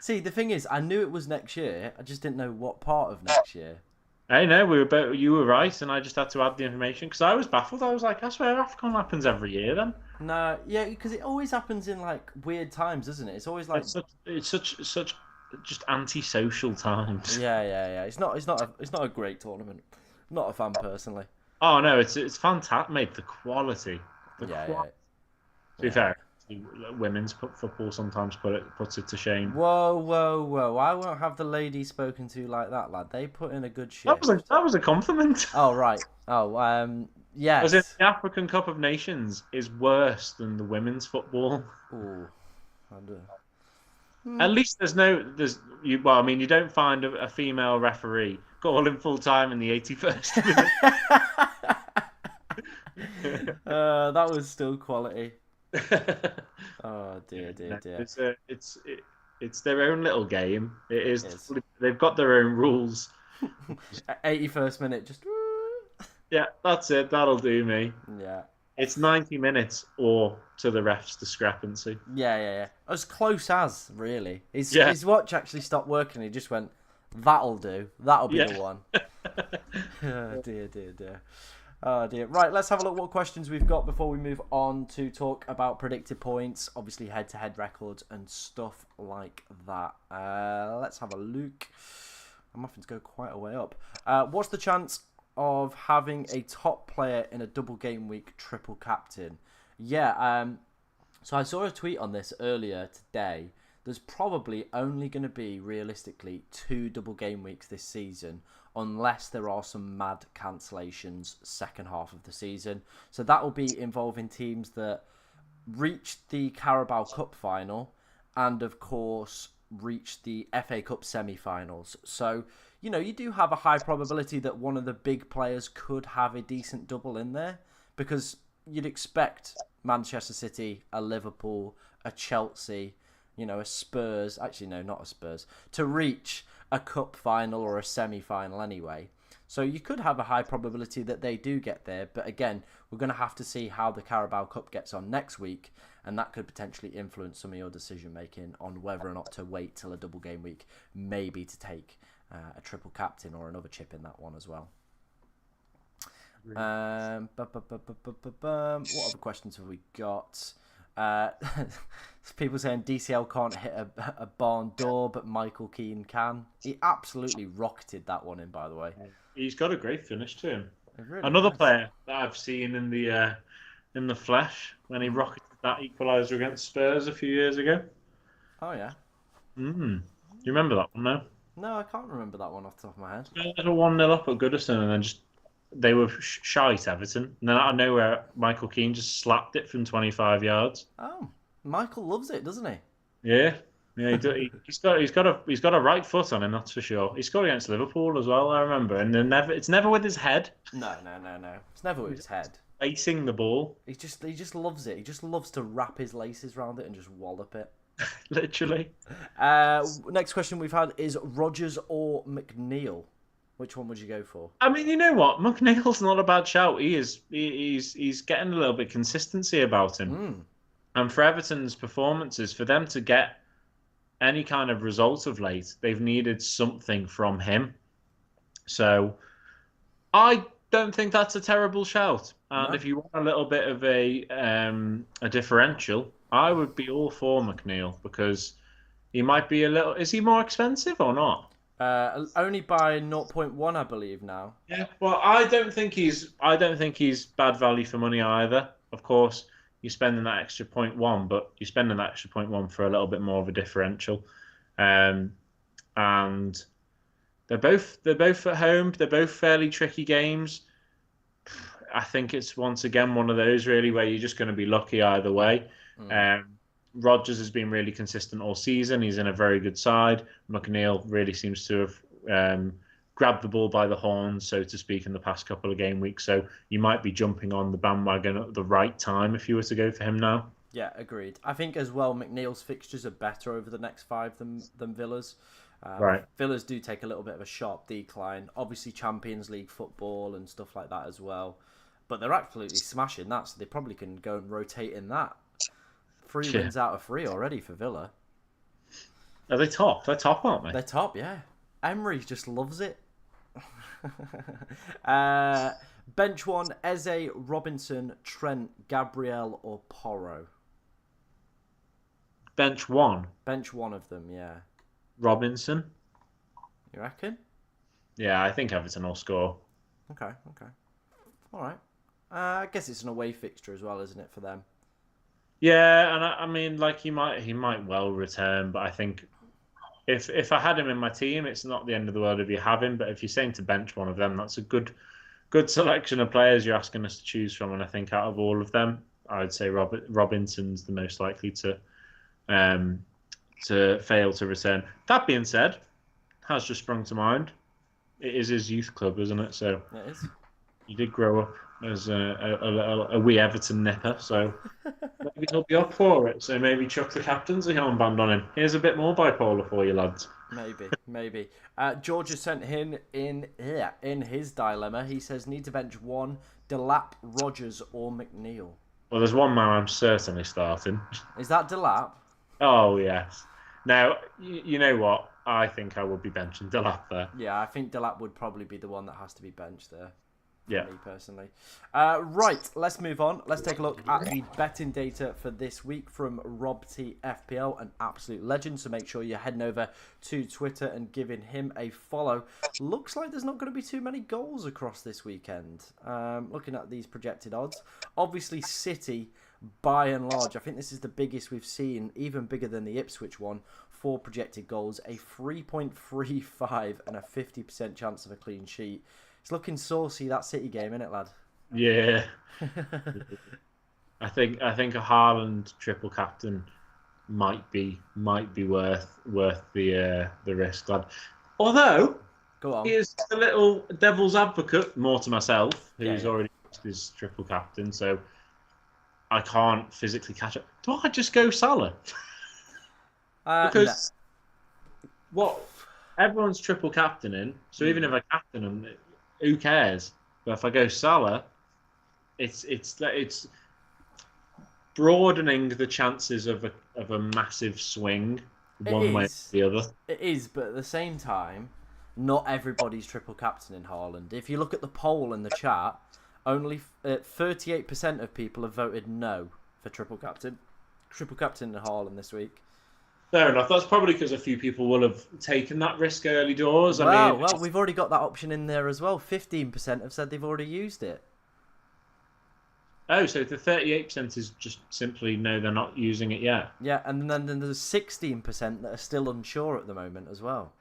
see, the thing is, I knew it was next year. I just didn't know what part of next year. Hey, no, you were right, and I just had to add the information because I was baffled. I was like, I swear AFCON happens every year then. No, yeah, because it always happens in like weird times, doesn't it? It's always like it's such just antisocial times. Yeah. It's not a great tournament. Not a fan personally. Oh no, it's fantastic, mate. The quality. Yeah. To be fair, women's football sometimes puts it to shame. Whoa! I won't have the ladies spoken to like that, lad. They put in a good shift. That was a compliment. Oh right. Yes. As in, the African Cup of Nations is worse than the women's football. Ooh. At least you don't find a female referee call him full time in the 81st minute. That was still quality. Oh dear, dear, dear. It's their own little game. It is. It is. They've got their own rules. 81st minute, just Yeah, that's it. That'll do me. yeah. It's 90 minutes or to the ref's discrepancy. Yeah. As close as, really. Yeah. His watch actually stopped working. He just went, that'll do. That'll be the one. Oh, dear. Oh, dear. Right, let's have a look what questions we've got before we move on to talk about predicted points, obviously head-to-head records and stuff like that. Let's have a look. I'm having to go quite a way up. What's the chance of having a top player in a double game week triple captain? Yeah, so I saw a tweet on this earlier today. There's probably only going to be, realistically, 2 double game weeks this season, unless there are some mad cancellations second half of the season. So that will be involving teams that reached the Carabao Cup final and, of course, reached the FA Cup semi-finals. So, you know, you do have a high probability that one of the big players could have a decent double in there, because you'd expect Manchester City, a Liverpool, a Chelsea, you know, a Spurs, actually no, not a Spurs, to reach a cup final or a semi-final anyway. So you could have a high probability that they do get there, but again, we're going to have to see how the Carabao Cup gets on next week, and that could potentially influence some of your decision making on whether or not to wait till a double game week, maybe to take a triple captain or another chip in that one as well. What other questions have we got? People saying DCL can't hit a barn door, but Michael Keane can. He absolutely rocketed that one in, by the way. He's got a great finish to him. Really Another has. player that I've seen in the flesh when he rocketed that equaliser against Spurs a few years ago. Oh yeah. Do you remember that one now? No, I can't remember that one off the top of my head. They were 1-0 up at Goodison, and then they were shite, Everton. And then out of nowhere, Michael Keane just slapped it from 25 yards. Oh, Michael loves it, doesn't he? Yeah, he's got a right foot on him, that's for sure. He scored against Liverpool as well, I remember. And it's never with his head. No. It's never with his head. Facing the ball. He just loves it. He just loves to wrap his laces around it and just wallop it. Literally. Next question we've had is Rodgers or McNeil. Which one would you go for? I mean, you know what? McNeil's not a bad shout. He's getting a little bit consistency about him. And for Everton's performances, for them to get any kind of result of late, they've needed something from him. So I don't think that's a terrible shout. And if you want a little bit of a differential, I would be all for McNeil, because he might be a little... Is he more expensive or not? Only by 0.1, I believe now. Yeah, well, I don't think he's bad value for money either. Of course, you're spending that extra 0.1, but you're spending that extra 0.1 for a little bit more of a differential. And they're both at home. They're both fairly tricky games. I think it's once again one of those really where you're just going to be lucky either way. Rodgers has been really consistent all season. He's in a very good side. McNeil really seems to have grabbed the ball by the horns, so to speak, in the past couple of game weeks. So you might be jumping on the bandwagon at the right time if you were to go for him now. Yeah, agreed. I think as well, McNeil's fixtures are better over the next 5 than Villa's. Right. Villas do take a little bit of a sharp decline. Obviously, Champions League football and stuff like that as well. But they're absolutely smashing that, so they probably can go and rotate in that. 3 wins out of 3 already for Villa. Are they top? They're top, aren't they? They're top, yeah. Emery just loves it. Bench 1, Eze, Robinson, Trent, Gabriel or Porro? Bench 1? Bench 1 of them, yeah. Robinson? You reckon? Yeah, I think Everton will score. Okay. All right. I guess it's an away fixture as well, isn't it, for them? Yeah, and I mean, like he might well return, but I think if I had him in my team, it's not the end of the world if you have him. But if you're saying to bench one of them, that's a good selection of players you're asking us to choose from. And I think out of all of them, I would say Robinson's the most likely to fail to return. That being said, has just sprung to mind. it is his youth club, isn't it? So It is. he did grow up as a wee Everton nipper, so maybe he'll be up for it. So maybe chuck the captaincy armband on him. Here's a bit more bipolar for you, lads. Maybe, maybe. George has sent in his dilemma. He says need to bench one Delap, Rogers, or McNeil. Well, there's one man I'm certainly starting. Is that Delap? Oh, yes. Now, you know what? I think I would be benching Delap there. Yeah, I think Delap would probably be the one that has to be benched there. Yeah. Me personally. Right, let's move on. Let's take a look at the betting data for this week from Rob T FPL, an absolute legend. So make sure you're heading over to Twitter and giving him a follow. Looks like there's not going to be too many goals across this weekend. Looking at these projected odds, obviously City, by and large, I think this is the biggest we've seen, even bigger than the Ipswich one. 4 projected goals, a 3.35 and a 50% chance of a clean sheet. It's looking saucy, that City game, isn't it, lad? Yeah. I think a Haaland triple captain might be worth the risk, lad. Although Go on. he is a little devil's advocate, more to myself, who's Yeah. already his triple captain, so I can't physically catch up. Do I just go Salah? Because what everyone's triple captaining, so even if I captain him, who cares? But if I go Salah, it's broadening the chances of a massive swing one way or the other. It is, but at the same time, not everybody's triple captain in Haaland. If you look at the poll in the chat, only 38% of people have voted no for triple captain in Haaland this week. Fair enough. That's probably because a few people will have taken that risk early doors. Well, we've already got that option in there as well. 15% have said they've already used it. Oh, so the 38% is just simply no, they're not using it yet. Yeah, and then there's 16% that are still unsure at the moment as well.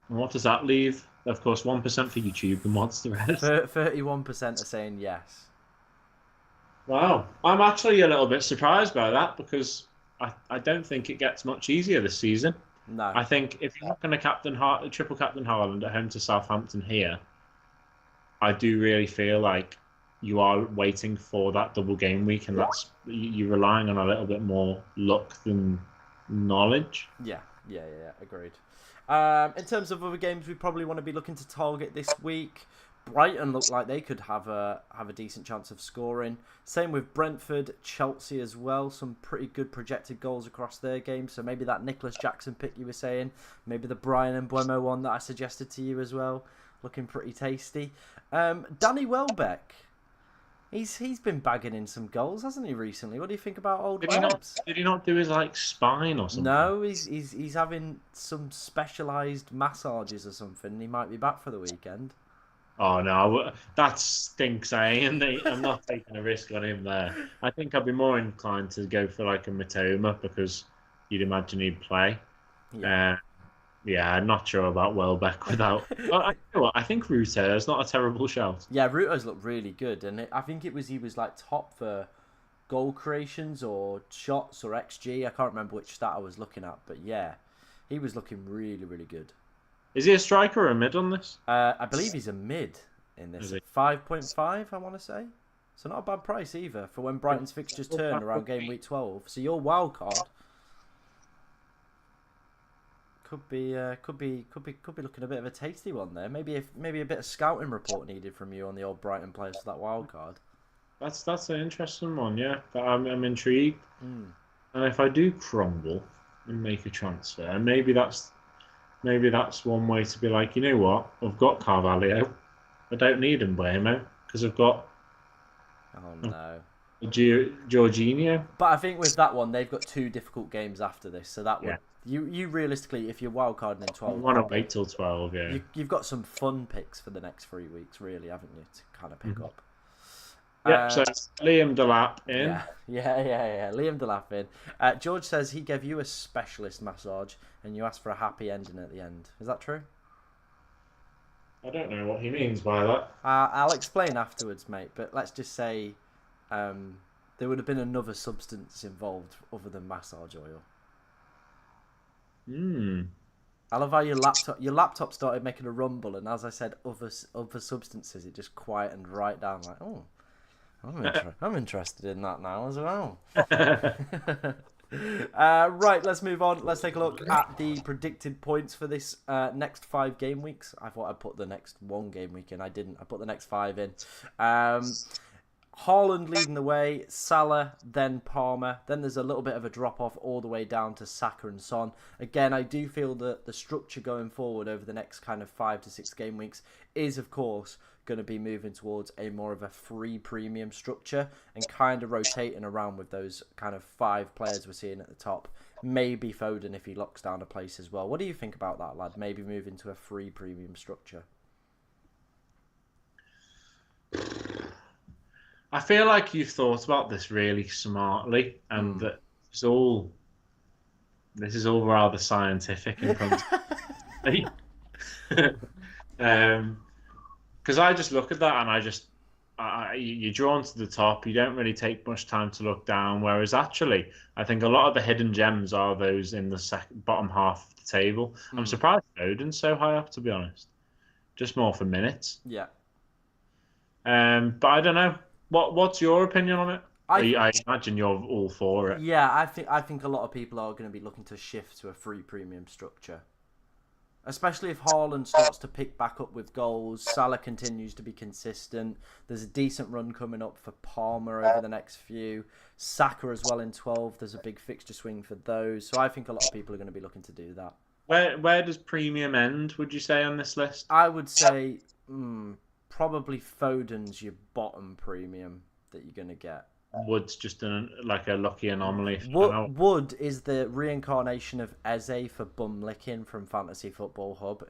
And what does that leave? Of course, 1% for YouTube, and what's the rest? 31% are saying yes. Wow. I'm actually a little bit surprised by that because I don't think it gets much easier this season. No. I think if you're not going to triple captain Haaland at home to Southampton here, I do really feel like you are waiting for that double game week, and you're relying on a little bit more luck than knowledge. Yeah, agreed. In terms of other games we probably want to be looking to target this week, Brighton look like they could have a decent chance of scoring. Same with Brentford, Chelsea as well. Some pretty good projected goals across their games. So maybe that Nicholas Jackson pick you were saying, maybe the Brian and Buemo one that I suggested to you as well, looking pretty tasty. Danny Welbeck, he's been bagging in some goals, hasn't he, recently? What do you think about old Welbs? Did he not do his spine or something? No, he's having some specialised massages or something. He might be back for the weekend. Oh no, that stinks, eh? I'm not taking a risk on him there. I think I'd be more inclined to go for a Matoma because you'd imagine he'd play. Yeah, I'm not sure about Welbeck without. Well, I think Ruter is not a terrible shout. Yeah, Ruter's looked really good, and I think he was top for goal creations or shots or XG. I can't remember which stat I was looking at, but yeah, he was looking really, really good. Is he a striker or a mid on this? I believe he's a mid in this. 5.5, I want to say. So not a bad price either for when Brighton's fixtures turn around game week 12. So your wild card could be looking a bit of a tasty one there. Maybe a bit of scouting report needed from you on the old Brighton players for that wild card. That's an interesting one, yeah. But I'm intrigued. And if I do crumble and make a transfer, maybe that's one way to be like, you know what? I've got Carvalho. I don't need Mbeumo because I've got. Oh no. Jorginho. But I think with that one, they've got 2 difficult games after this, so that would you realistically, if you're wildcarding in 12, I want to wait till 12. Yeah. You've got some fun picks for the next 3 weeks, really, haven't you, to kind of pick up. Yeah, so Liam Delap in. Yeah. Liam Delap in. George says he gave you a specialist massage and you asked for a happy ending at the end. Is that true? I don't know what he means by that. I'll explain afterwards, mate, but let's just say there would have been another substance involved other than massage oil. I love how your laptop started making a rumble, and as I said, other substances, it just quietened right down. Like, oh, I'm interested in that now as well. Right, let's move on. Let's take a look at the predicted points for this next 5 game weeks. I thought I'd put the next 1 game week in. I didn't. I put the next 5 in. Haaland leading the way, Salah, then Palmer. Then there's a little bit of a drop-off all the way down to Saka and Son. Again, I do feel that the structure going forward over the next kind of 5 to 6 game weeks is, of course, going to be moving towards a more of a free premium structure and kind of rotating around with those kind of 5 players we're seeing at the top. Maybe Foden if he locks down a place as well. What do you think about that, lad? Maybe moving to a free premium structure. I feel like you've thought about this really smartly, and that this is all rather scientific in front of me. Because I just look at that and you're drawn to the top. You don't really take much time to look down. Whereas actually, I think a lot of the hidden gems are those in the bottom half of the table. I'm surprised Foden's so high up, to be honest. Just more for minutes. Yeah. But I don't know. What's your opinion on it? I imagine you're all for it. Yeah, I think a lot of people are going to be looking to shift to a free premium structure. Especially if Haaland starts to pick back up with goals, Salah continues to be consistent. There's a decent run coming up for Palmer over the next few. Saka as well in 12. There's a big fixture swing for those. So I think a lot of people are going to be looking to do that. Where does premium end, would you say, on this list? I would say probably Foden's your bottom premium that you're going to get. Wood's just like a lucky anomaly. Wood is the reincarnation of Eze for bum licking from Fantasy Football Hub.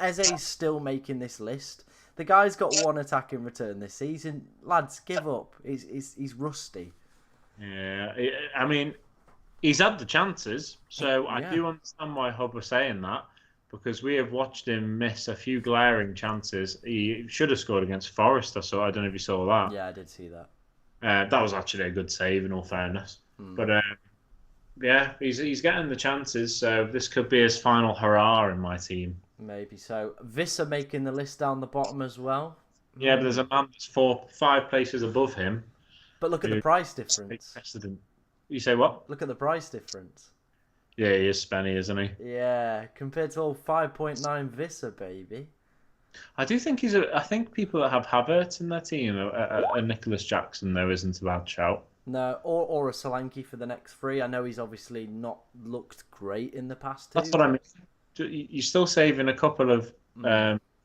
Eze's still making this list. The guy's got 1 attack in return this season. Lads, give up. He's rusty. Yeah, I mean, he's had the chances, so I do understand why Hub was saying that, because we have watched him miss a few glaring chances. He should have scored against Forest. I don't know if you saw that. Yeah, I did see that. That was actually a good save, in all fairness. But yeah, he's getting the chances, so this could be his final hurrah in my team. Maybe so. Visser making the list down the bottom as well. Yeah, but there's a man that's 5 places above him. But look at the price difference. You say what? Look at the price difference. Yeah, he is spenny, isn't he? Yeah, compared to old 5.9 Visser, baby. I do think I think people that have Havertz in their team, a Nicholas Jackson though isn't a bad shout. No, or a Solanke for the next 3. I know he's obviously not looked great in the past 2. That's what I mean. You're still saving a couple of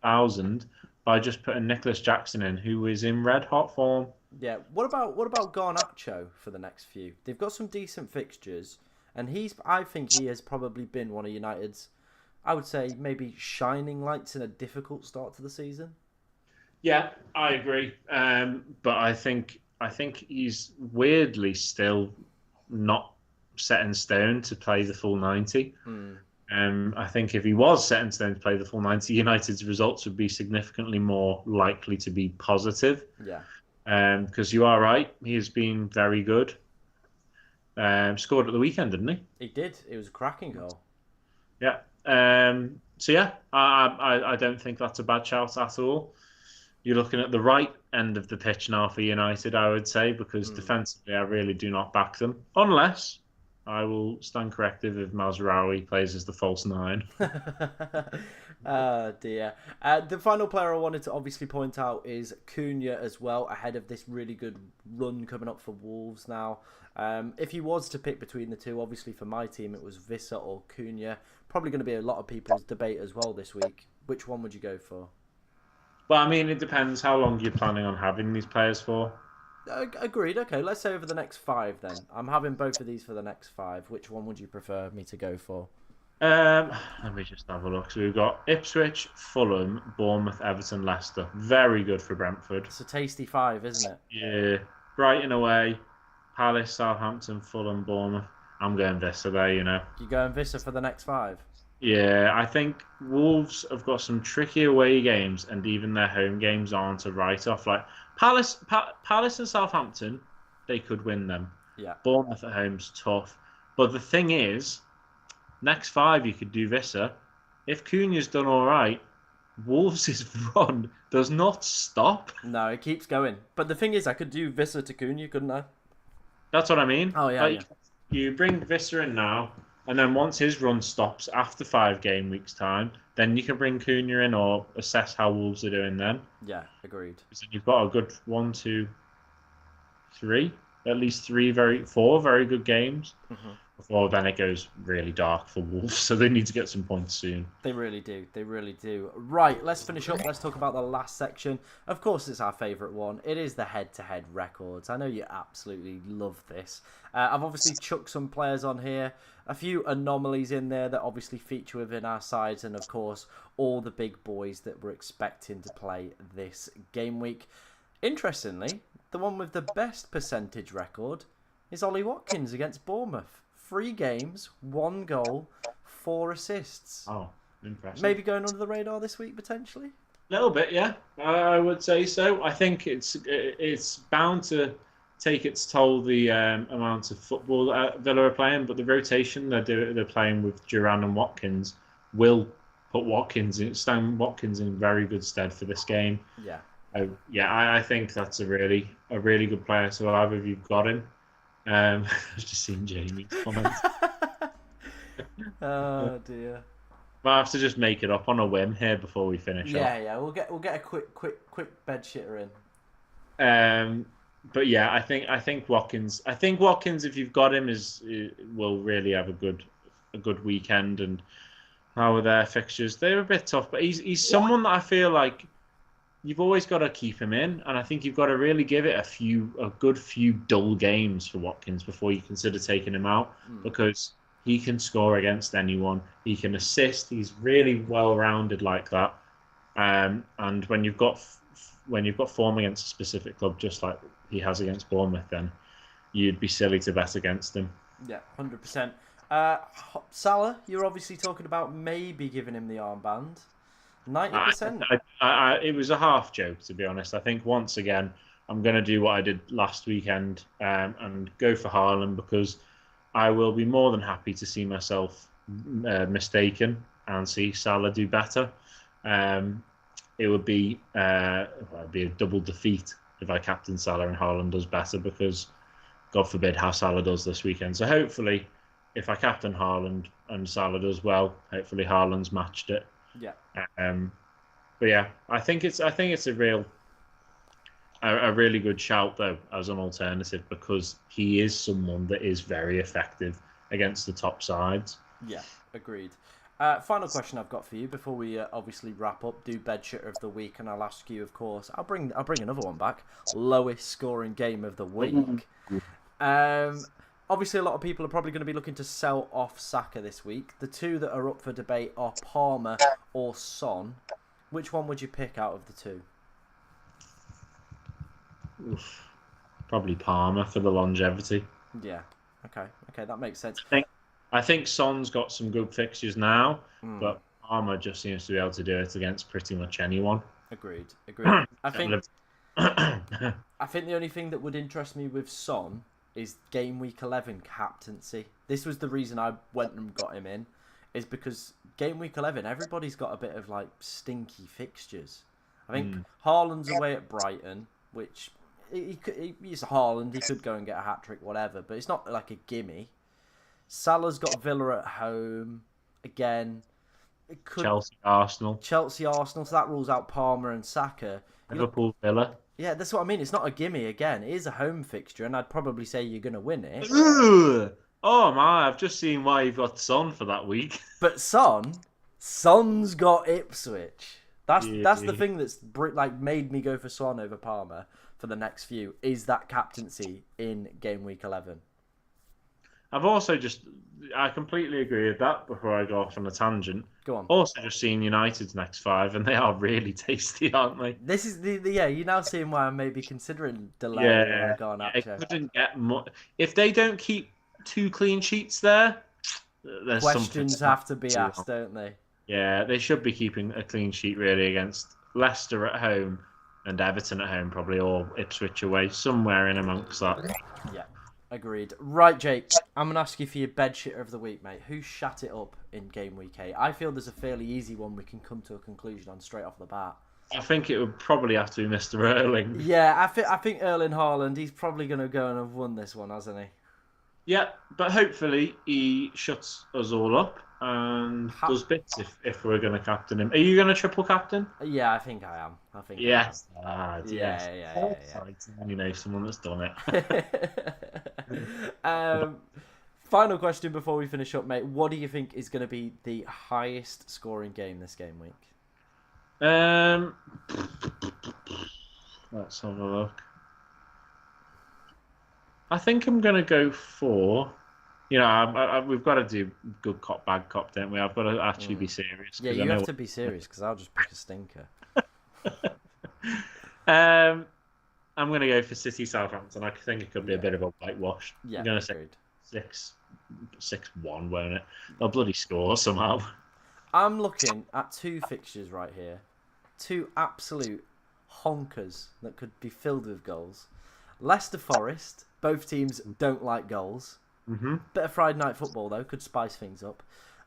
thousand by just putting Nicholas Jackson in, who is in red hot form. Yeah. What about Garnacho for the next few? They've got some decent fixtures, and I think he has probably been one of United's, I would say, maybe shining lights in a difficult start to the season. Yeah, I agree. But I think he's weirdly still not set in stone to play the full 90. I think if he was set in stone to play the full 90, United's results would be significantly more likely to be positive. Yeah. Because you are right, he has been very good. Scored at the weekend, didn't he? He did. It was a cracking goal. Yeah. So yeah, I don't think that's a bad shout at all. You're looking at the right end of the pitch now for United, I would say, because defensively I really do not back them. Unless I will stand corrected if Mazraoui plays as the false 9. Oh dear. The final player I wanted to obviously point out is Cunha as well, ahead of this really good run coming up for Wolves now. If he was to pick between the two, obviously for my team it was Visser or Cunha. Probably going to be a lot of people's debate as well this week. Which one would you go for? Well, I mean, it depends how long you're planning on having these players for. Agreed. Okay, let's say over the next 5 then. I'm having both of these for the next 5. Which one would you prefer me to go for? Let me just have a look. So we've got Ipswich, Fulham, Bournemouth, Everton, Leicester. Very good for Brentford. It's a tasty 5, isn't it? Yeah. Brighton away, Palace, Southampton, Fulham, Bournemouth. I'm going Visser there, you know. You going Visser for the next 5? Yeah, I think Wolves have got some tricky away games, and even their home games aren't a write-off. Like Palace and Southampton, they could win them. Yeah. Bournemouth at home's tough. But the thing is, next 5 you could do Visser, if Cunha's done all right, Wolves' run does not stop. No, it keeps going. But the thing is, I could do Visser to Cunha, couldn't I? That's what I mean. Oh yeah, yeah. Like you bring Visser in now, and then once his run stops after 5 game weeks time, then you can bring Cunha in or assess how Wolves are doing then. Yeah, agreed. So you've got a good 1, 2, 3, at least four very good games Hmm. before then it goes really dark for Wolves. So they need to get some points soon. They really do. They really do. Right, let's finish up. Let's talk about the last section. Of course, it's our favourite one. It is the head-to-head records. I know you absolutely love this. I've obviously chucked some players on here. A few anomalies in there that obviously feature within our sides. And, of course, all the big boys that we're expecting to play this game week. Interestingly, the one with the best percentage record is Ollie Watkins against Bournemouth. 3 games, 1 goal, 4 assists. Oh, impressive. Maybe going under the radar this week, potentially? A little bit, yeah. I would say so. I think it's bound to take its toll, the amount of football that Villa are playing, but the rotation they're playing with Duran and Watkins will put stand Watkins in very good stead for this game. Yeah. I think that's a really good player to have if you've got him. I've just seen Jamie's comment. Oh dear. I'll have to just make it up on a whim here before we finish Yeah, off. yeah. We'll get a quick bed shitter in. But yeah, I think Watkins. I think Watkins, if you've got him, will really have a good weekend. And how are their fixtures? They're a bit tough, but he's someone that I feel like you've always got to keep him in, and I think you've got to really give it a good few dull games for Watkins before you consider taking him out, because he can score against anyone. He can assist. He's really well-rounded like that. And when you've got form against a specific club, just like he has against Bournemouth, then you'd be silly to bet against him. Yeah, 100%. Salah, you're obviously talking about maybe giving him the armband. 90%. It was a half joke, to be honest. I think once again, I'm going to do what I did last weekend and go for Haaland, because I will be more than happy to see myself mistaken and see Salah do better. It would be a double defeat if I captain Salah and Haaland does better, because God forbid how Salah does this weekend. So hopefully, if I captain Haaland and Salah does well, hopefully Haaland's matched it. Yeah. But yeah, I think it's a really good shout though as an alternative, because he is someone that is very effective against the top sides. Yeah, agreed. Final question I've got for you before we obviously wrap up. Do bed shitter of the week, and I'll ask you, of course. I'll bring another one back. Lowest scoring game of the week. Obviously, a lot of people are probably going to be looking to sell off Saka this week. The two that are up for debate are Palmer or Son. Which one would you pick out of the two? Oof. Probably Palmer for the longevity. Yeah. Okay, that makes sense. I think Son's got some good fixtures now, but Palmer just seems to be able to do it against pretty much anyone. Agreed. I think the only thing that would interest me with Son is game week 11 captaincy. This was the reason I went and got him in, is because game week 11, everybody's got a bit of like stinky fixtures. I think Haaland's away at Brighton, which he's Haaland. He could go and get a hat-trick, whatever, but it's not like a gimme. Salah's got Villa at home. Again, it could Chelsea, Arsenal. So that rules out Palmer and Saka. Liverpool, Villa. Yeah, that's what I mean. It's not a gimme again. It is a home fixture, and I'd probably say you're going to win it. Oh my, I've just seen why you've got Son for that week. But Son's got Ipswich. That's the thing that's made me go for Son over Palmer for the next few, is that captaincy in game week 11. I've also I completely agree with that before I go off on a tangent. Go on. Also just seen United's next 5, and they are really tasty, aren't they? This is you're now seeing why I'm maybe considering delaying and going up. It couldn't get more. If they don't keep 2 clean sheets there, there's questions have to be asked, don't they? Yeah, they should be keeping a clean sheet really against Leicester at home and Everton at home, probably, or Ipswich away, somewhere in amongst that. Yeah, Agreed. Right, Jake, I'm going to ask you for your bed shitter of the week, mate. Who shat it up in Game Week 8? I feel there's a fairly easy one we can come to a conclusion on straight off the bat. I think it would probably have to be Mr. Erling. Yeah, I think Erling Haaland, he's probably going to go and have won this one, hasn't he? Yeah, but hopefully he shuts us all up and does bits if we're going to captain him. Are you going to triple captain? Yeah, I think I am. I think yes. I am. Yes. Yeah. You know, someone that's done it. Final question before we finish up, mate. What do you think is going to be the highest scoring game this game week? Let's have a look. I think I'm going to go for, we've got to do good cop, bad cop, don't we? I've got to actually be serious. Yeah, you have to be serious because I'll just pick a stinker. I'm going to go for City Southampton. I think it could be a bit of a whitewash. Yeah, I'm going to say 6-1, won't it? They'll bloody score somehow. I'm looking at two fixtures right here. Two absolute honkers that could be filled with goals. Leicester Forest. Both teams don't like goals. Mm-hmm. Bit of Friday night football, though. Could spice things up.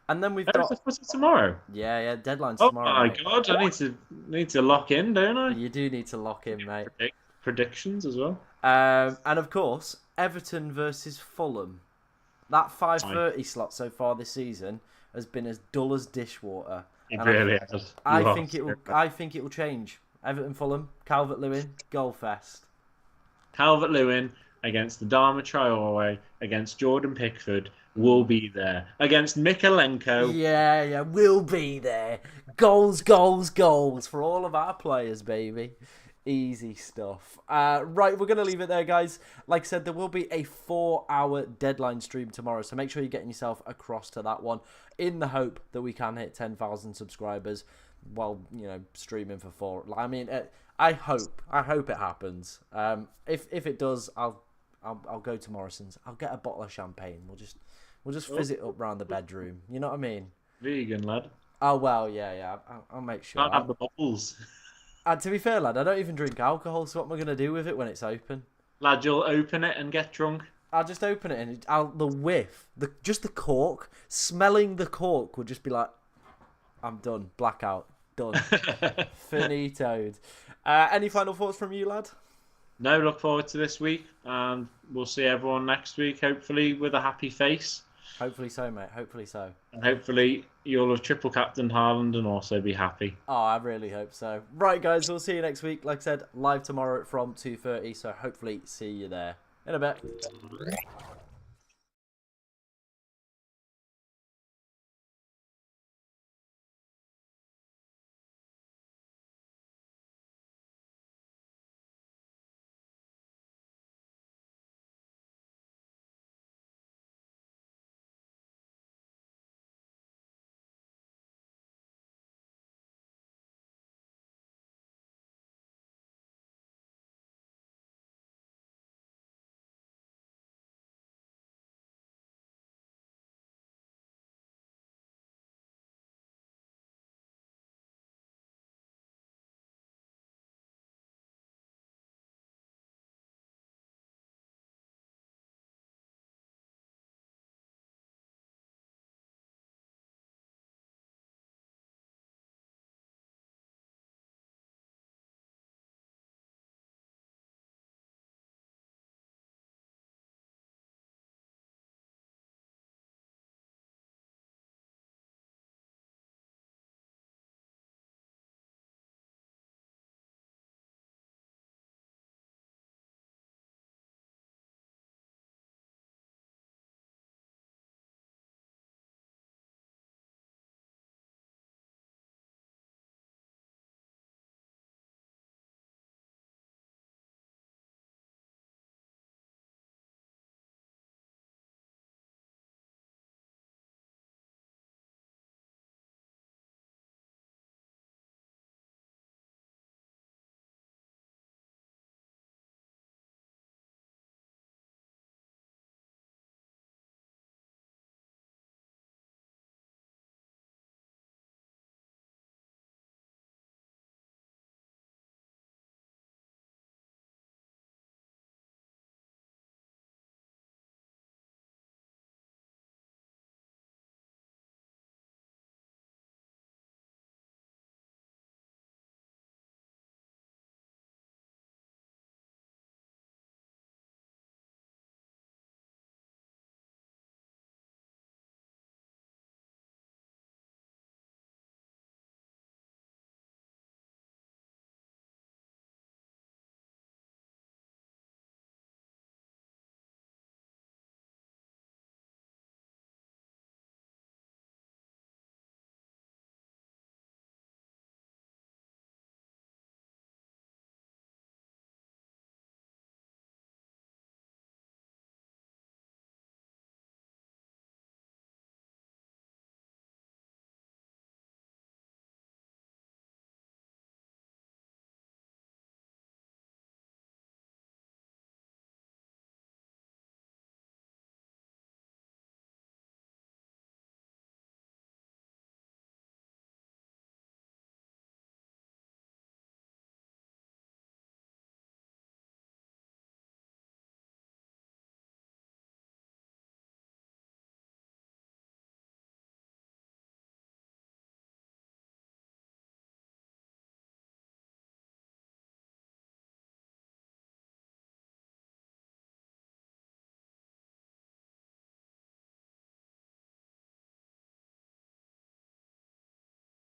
And then we've got... Was it tomorrow? Yeah, deadline's tomorrow. Oh, my mate. God. I need to lock in, don't I? You do need to lock in, mate. Predictions as well. And, of course, Everton versus Fulham. That 5:30 slot so far this season has been as dull as dishwater. It really has. I think it will change. Everton Fulham, Calvert-Lewin, goal fest. Calvert-Lewin against the Dharma Traore, against Jordan Pickford, will be there. Against Mikalenko. Yeah, will be there. Goals for all of our players, baby. Easy stuff. Right, we're going to leave it there, guys. Like I said, there will be a 4-hour deadline stream tomorrow, so make sure you're getting yourself across to that one in the hope that we can hit 10,000 subscribers while, streaming for 4. I mean, I hope it happens. If it does, I'll go to Morrison's. I'll get a bottle of champagne. We'll just fizz it up round the bedroom. You know what I mean? Vegan, lad. Oh, well, yeah. I'll make sure. Can't have the bubbles. To be fair, lad, I don't even drink alcohol, so what am I going to do with it when it's open? Lad, you'll open it and get drunk. I'll just open it and the whiff, just the cork, smelling the cork would just be like, I'm done, blackout, done, finitoed. Any final thoughts from you, lad? No, look forward to this week, and we'll see everyone next week, hopefully with a happy face. Hopefully so, mate. Hopefully so. And hopefully you'll have triple captain Haaland and also be happy. Oh, I really hope so. Right, guys, we'll see you next week. Like I said, live tomorrow from 2:30, so hopefully see you there. In a bit.